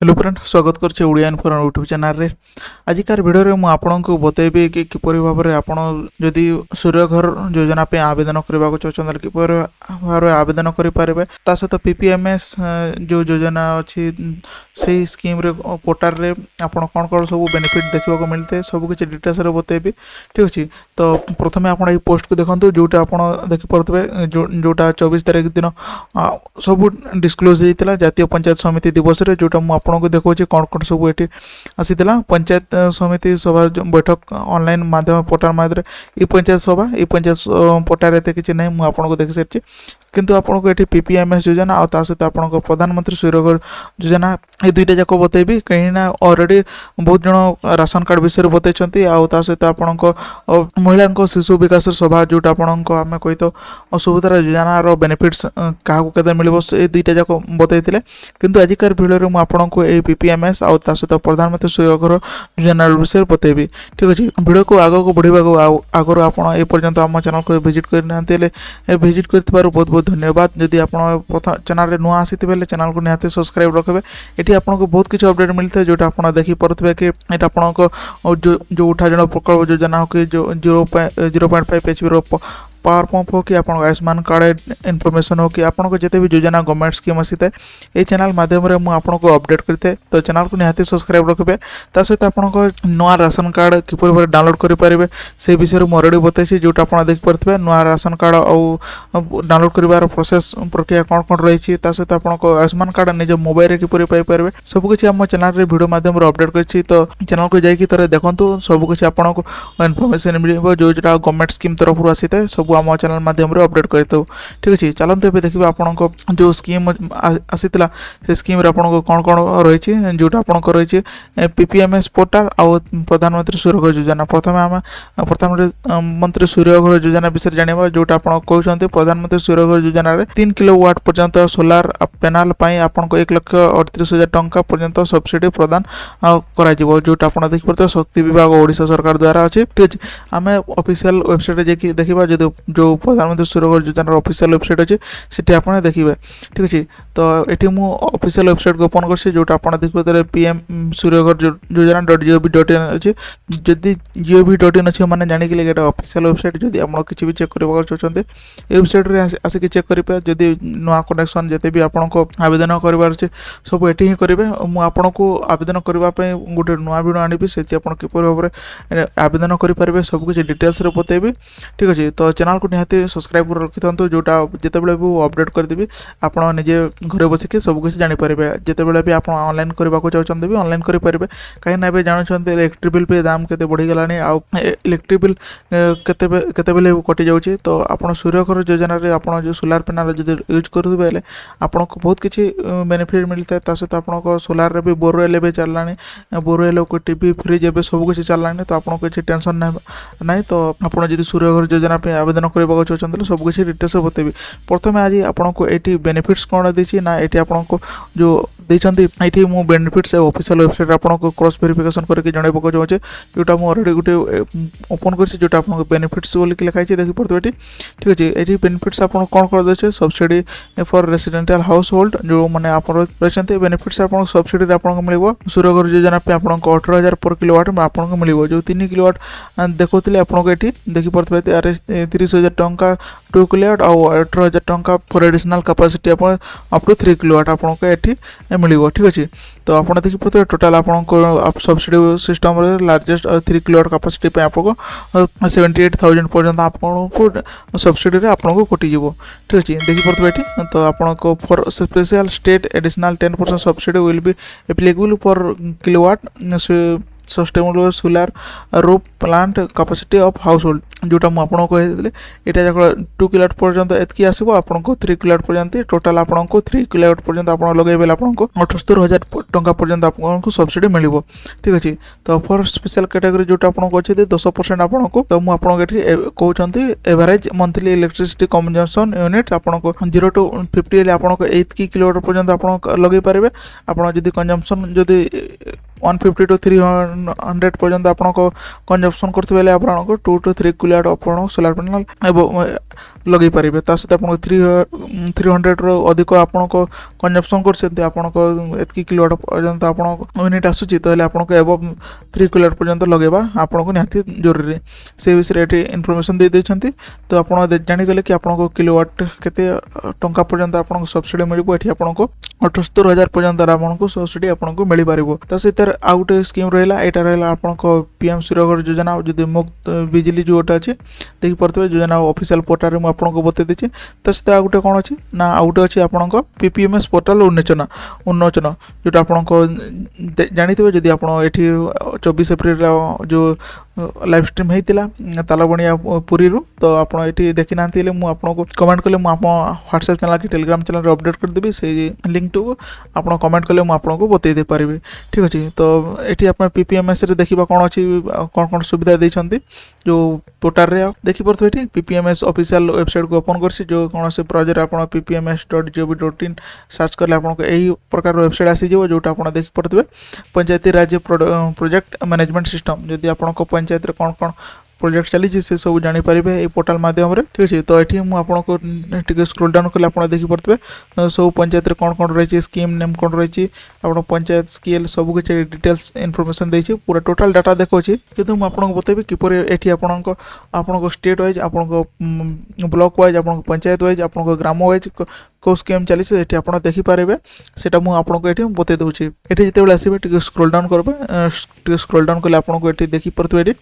Hello friend, स्वागत करछे Odia info YouTube channel रे। आजिकार वीडियो रे मु आपनको बतेबी कि किपरि भाबरे आपण जदि सूर्य घर योजना पे आवेदन करबा को चाहछन किपरि भाबरे आवेदन करि पारबे। ता सहित पीपीएमएस जो योजना अछि सेही स्कीम रे पोर्टल रे आपण कोन कोन सब बेनिफिट देखबा को मिलते सब किछ डिटेल्स रे बतेबी। ठीक अछि, तो प्रथमे आपण ए पोस्ट को देखंतु जोटा आपण देखि परतबे जोटा 24 तारिख दिन सब डिस्क्लोज हेतिला जातीय पंचायत समिति दिवस रे, जोटा मु आपको देखा कौन कौन सब ये आसीला। पंचायत समिति सभा बैठक ऑनलाइन माध्यम पोर्टल माध्यम ई पंचायत सभा ई पंचायत पोर्टल एत कि नहीं मुझे आपको देखी सारी, किंतु आपको ये पीपीएमएस योजना और सहित आपको प्रधानमंत्री सूर्य घर योजना ये दुईटा जाक बतेबी। कहीं ना ऑलरेडी बहुत जन राशन कार्ड विषय बतई आउ सहित आपको महिला शिशु विकास सभा जोटा आपको आम कही तो सुभद्रा योजनार बेनिफिट्स क्या मिल से दुईटा जाक बतई, किंतु आजिकार भिडियो में आपको ये पीपीएमएस आउ सहित प्रधानमंत्री सूर्य घर योजना विषय बतेबी। ठीक अच्छे, भिडियो को आग को बढ़ा आगर आप आम चैनल को विजिट करना विजिट कर बहुत बहुत धन्यवाद। जदि आप चैनल नुआ आसी चैनल को निहाती सब्सक्राइब रखेंगे। ये आपको बहुत किसी अपडेट मिलता है जोटा आप देखी पारे कि आपको जो उठा जन प्रकल्प योजना हो कि जो 0.5 HP पावर पंप हो कि आप आयुष्मान कार्ड इनफॉरमेशन हो कि आपको जिते भी योजना गवर्नमेंट स्कीम आसी है ये चैनल माध्यम में आपको अपडेट करते, तो चैनल को निहाती सब्सक्राइब रखेंगे। ता सहित आपको नुआ राशन कार्ड किपर भाव डाउनलोड करेंगे से विषय में ऑलरेडी बताई, जोटा आप देखिपे नुआ राशन कार्ड और डाउनलोड कर प्रोसेस प्रक्रिया कौन कौन रही। सहित आपको आयुष्मान कार्ड निज मोबाइल किपर पाइपर सब किसी आम चैनल रे वीडियो माध्यम अपडेट कर, तो चैनल को जाकि थोड़े देखो सब किसी आपको इनफॉरमेशन मिल जोटा गवर्नमेंट स्कीम तरफ आसी है सब आम चैनल माध्यम अपडेट करते। ठीक अच्छे, चलते ए देखिए आपको जो स्कीम आसीला से स्कीम आपको कौन कौन रही जोटा आपको रही पीपीएमएस पोर्टल आउ प्रधानमंत्री सूर्य घर योजना। प्रथम आम प्रधानमंत्री सूर्य घर योजना विषय जाना जोटा आप कहते प्रधानमंत्री सूर्य घर योजना 3 किलोवाट पर्यंत सोलार पैनल आपको 1,38,000 टंका पर्यंत सब्सिडी प्रदान करा जोटा आप देखिए शक्ति विभाग ओडिशा सरकार द्वारा अच्छे। ठीक अच्छे, आम ऑफिशियल वेबसाइट जाकि देखा जो प्रधानमंत्री सूर्य घर योजना ऑफिशियल वेबसाइट अच्छे सेठी आपने देखिए। ठीक अच्छे, तो ये मुझे ऑफिशियल वेबसाइट को ओपन कर जोटा आप देखिए पीएम सूर्य घर योजना .gov.in अच्छे। जदि gov.in अच्छे मैंने जानिक ये ऑफिशियल वेबसाइट जदि आप किसी भी चेक करवा चाहते वेबसाइट रे आसिक चेक करेंगे। जदि नुआ कनेक्शन जिते भी आपको आवेदन करार अच्छे सब ये ही करेंगे। मुझे आपको आवेदन करने गोटे नुआ भिडियो आनी से किपर भाव में आवेदन करेंगे सब किसी डिटेल्स बतेबी। ठीक अच्छे, तो चैनल को निहाती सब्सक्राइब कर रखि था जोटा जिते बड़े भी अपडेट करदेवी आप निजे घरे बसिक सब किसी जानीपर। जिते बड़े भी आप ऑनलाइन करने को चाहते भी ऑनलाइन करेंगे, कहीं जानते इलेक्ट्रिक बिल पे दाम के बढ़ीगला आउ इलेक्ट्रिक बिल केते बेले कटि जाऊँगी। तो आप सूर्य घर योजना आप जो सोलार पैनल जो यूज करेंगे आपको बहुत किसी बेनिफिट मिलता है। सहित आपको सोलार रे भी बोरवेल भी चलला, बोरवेल को टीवी फ्रिज ए सब किसी चलला, तो आपको किसी टेंशन ना। तो आप सूर्य घर योजना पे आवेदन करने चाहते सब किसी डिटेल्स बतेबी। प्रथम आज आपको ये बेनिफिट्स कौन देती ना ये आपको जो देती ये मुझे बेनिफिट्स ऑफिशियल वेबसाइट आपको क्रॉस वेरिफिकेशन करके जनवाक चाहूँगे जोटा मुझे ऑलरेडी गोटे ओपन कर जोटा आपको बेनिफिट्स बोल लिखाई देखी पड़े। ठीक अच्छे, ये बेनिफिट्स आप कौन कौन दे subsidy for residential household जो मैंने आप रही बेनिफिट्स आपको सब्सिडी आपको मिल सूर्य घर योजना पे आपको 18,000 पर किलोवाट में आपको मिल जो 3 किलोवाट देखते आपको ये देखी पड़े 30,000 टंका 2 किलोवाट और 18,000 taka for additional capacity up to 3 kilowatt आपको ये मिल। ठीक अच्छे, तो आप देखी पड़े टोटाल आपको subsidy system largest 3 kilowatt capacity पे आपको 78,000 पर्यंत आपको सब्सिडी आपको कटिज। ठीक अच्छे, देखी पड़े ये तो आपको for special state additional 10% subsidy will be applicable for kilowatt sustainable solar roof plant capacity of house hold जोटा मुझे कहते यहाँ 2 किलोवाट पर्यंत एतकी आसो आपको 3 किलोवाट पर्यंत टोटाल आपको 3 किलोवाट पर्यंत आप लगे आपको 78,000 टंका पर्यंत आपको सब्सिडी मिल। ठीक अच्छे, तो फॉर स्पेशल कैटेगरी जोटा आपको अच्छे 10% आपको तो मुझे कहते average monthly electricity consumption unit आपको 0 to 50 आपको 8 किलोवाट पर्यंत आप लगे पारे। आप कंजम्पशन जदि 150 to 300 पर्यंत आपण कंजम्पशन करते बेले आपको 2 to 3 किलोवाट आपण सोलार पैनल लगे पारे ता सहित आप 300 रो अधिक आपण कंजम्पशन करते आपकी किलोवाट पर्यंत आप यूनिट आसूची तो आपको एबव 3 किलोवाट पर्यंत लगेबा आपको निहाती जरूरी से विषय ये इनफॉरमेशन दे देछंती तो आप जानीगले कि आपको किलोवाट केते टंका पर्यंत आपको सब्सिडी मिलबो एठी आपको 78,000 पर्यंत आपको सब्सिडी आपको मिल पार तो सहित आउ गोटे स्कीम रहा यहाँ रहा आपको पीएम सूर्य घर योजना जो मुफ्त बिजली जो गोटे अच्छे देखी पारे योजना ऑफिशियल पोर्टल में आपको बता देती तो सहित आउ गोटे कौन अच्छी ना आउ गोटे अच्छी आपको PPMS पोर्टल उन्मोचन जोटा आपको जानी जदि आप 24 एप्रिल जो लाइव स्ट्रीम होता तालबणिया पुरी तो आपड़ ये देखी ना आपको कमेंट कले व्हाट्सएप चैनल कि टेलीग्राम चैनल अपडेट करदेवी से लिंक टू आप कमेंट कले आपको बतई पारि ठीक अच्छे तो ये आप PPMS रे देखा कौन अच्छी कौन सुविधा देती जो पोर्टाल रे देखी पारे ये PPMS ऑफिशियल वेबसाइट को ओपन कर जो कौन से प्रोजेक्ट आप PPMS.gov.in सर्च कले आपको यही प्रकार वेबसाइट आसीज जोटा आप देखी पारे पंचायती राज्य प्रोजेक्ट मैनेजमेंट सिस्टम जदि आपको पंचायत रे कौन कौन प्रोजेक्ट चली से सब जानीपारे ये पोर्टाल माध्यम ठीक अच्छे तो ये मुझे स्क्रोल डाउन कले आप देखी पारे सब पंचायत रे कौन कौन रही स्कीम नेम कौन रही आप पंचायत स्केल सब किसी डिटेल्स इनफॉरमेशन देती पूरा टोटाल डाटा देखा कि मुझे बतेबी किपर ये आपको स्टेट वाइज आपको ब्लॉक वाइज आपको पंचायत वाइज आपको ग्राम वाइज को स्कीम चली ये आप देखिपारे से आपको ये बतई दूसरी ये जिते आसवे स्क्रोल डाउन करेंगे स्क्रोल डाउन कले आपको ये देखी पारे ये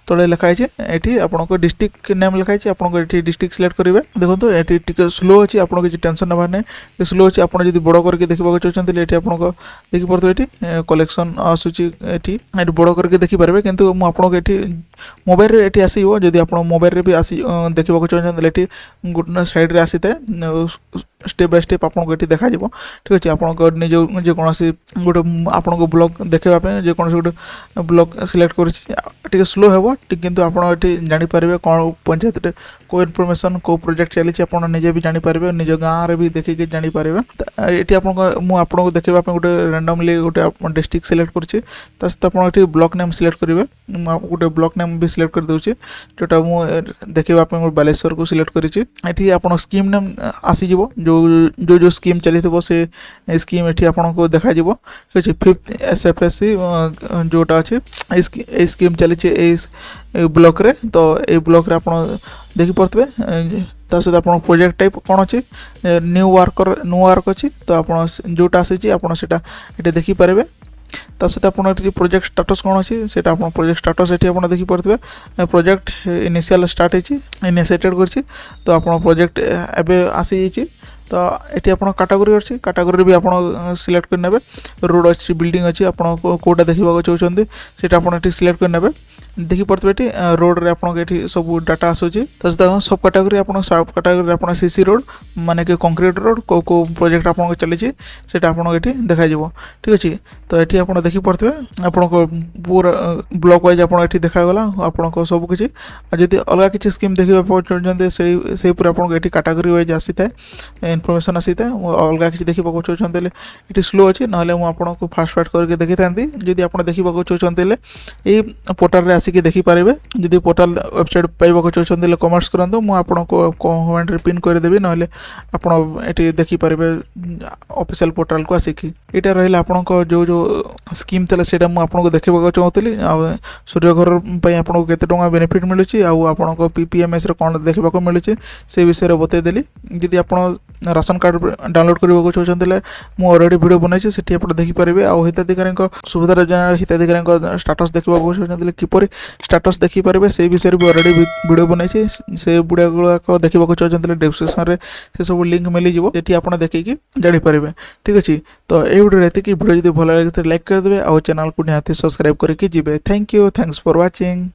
तले लिखाई ये आपको डिस्ट्रिक्ट नेम लिखाई आपको ये डिस्ट्रिक्ट सिलेक्ट करेंगे देखो ये स्लो अच्छी आपको किसी टेंशन नबार नहीं स्लो अच्छी आप बड़ करके देखा चाहते ये आपको देखी पारे ये कलेक्शन आसूची ये बड़ करके देखिपारे कितु मुझे ये मोबाइल ये आसो जदि आप मोबाइल भी आसी देखा चाहते ये गोटे साइड आसी था स्टेप बाय स्टेप आपको ये देखा ठीक अच्छे आपको निज जेकोसी गोटे आपको ब्लॉक देखापी जेकोसी गोटे ब्लॉक सिलेक्ट कर स्लो हे कितु आप जानीपारे कौन पंचायत को इनफॉरमेशन को प्रोजेक्ट चली निजे भी जानीपारे निज गाँव में भी देखिए जानीपारे ये आपको देखा गोटे रैंडमली गोटे डिस्ट्रिक्ट सिलेक्ट करें सहित आप ब्लॉक नेम सिलेक्ट करेंगे गोटे ब्लॉक नेम भी सिलेक्ट कर दूसरी जोटा मुझे देखा बालेश्वर को सिलेक्ट करी आप स्कीम नेम आसीज जो स्कीम चली थी से स्कीम ये आपको देखा ठीक अच्छे 5th SFSC जोटा अच्छे स्कीम चली ब्लॉक रे तो ये ब्लॉक रे आप देखी पारे सहित आप प्रोजेक्ट टाइप कौन अच्छी न्यू वर्क अच्छी तो आप जोटा आसी आपटा देखिपारे सहित आप प्रोजेक्ट स्टाटस कौन अच्छी से प्रोजेक्ट स्टाटस ये आप देखी पारे प्रोजेक्ट इनिशियल स्टार्ट इनिशिएटेड कर तो आप प्रोजेक्ट एवं आसी तो ये आप कैटेगरी अच्छी कैटेगरी भी आप सिलेक्ट करने रोड अच्छी बिल्डिंग अच्छी आप कौटा देखा चाहते से आप सिलेक्ट करने देखी पारे ये रोड रे आपको ये सब डाटा आसूची तो सब कैटेगरी आप सब कैटेगरी आप CC रोड माने कि कंक्रीट रोड को प्रोजेक्ट आपको चली से आपको ये देखा ठीक अच्छे तो ये आप देखी पारे आपको पूरा ब्लॉक वाइज आप देखागला आपको सब किसी जदि अलग किसी स्कीम देखा चाहते से आपको ये कैटेगरी वाइज आसी था इनफॉरमेशन आसी था अलग किसी देखा चाहते ये स्लो अच्छे ना आपको फास्ट फास्ट करके देखी था जदि आप देखा चाहते ये पोर्टाल आसिक देखिपारे जदि पोर्टाल वेबसाइट पाइबा चाहते कमेंट्स करूँ मुझे कमेंट रे पिन करदेवी ना ये देखिपारे ऑफिशियल पोर्टाल को आसिकी यहाँ रहा आपको जो जो स्कीम थी से आपको देखा चाहूँगी सूर्य घर आपको केते टंका बेनिफिट मिलूँ आपको PPMS कौन देखा मिलूँ से विषय में बतईदेली जदि आप राशन कार्ड डाउनलोड करने चाहते मुझे अलरेडी वीडियो बनाई से आप देखिपारे आउ हिताधिकारी सुविधा योजना हिताधिकारी स्टाटस देखा चाहते किपर स्टाटस देखिपारे से विषय भी अलरेडी वीडियो बनाई से वीडियो गुड़ाक देखा चाहते डिस्क्रिप्शन में से सब लिंक मिलଯିव ये आप देखिए जानीपारे ठीक अच्छे तो ये वीडियो ये वीडियो जब भल लगे तो लाइक करदे और चैनल को निहाती सब्सक्राइब करके जी thank you thanks for watching.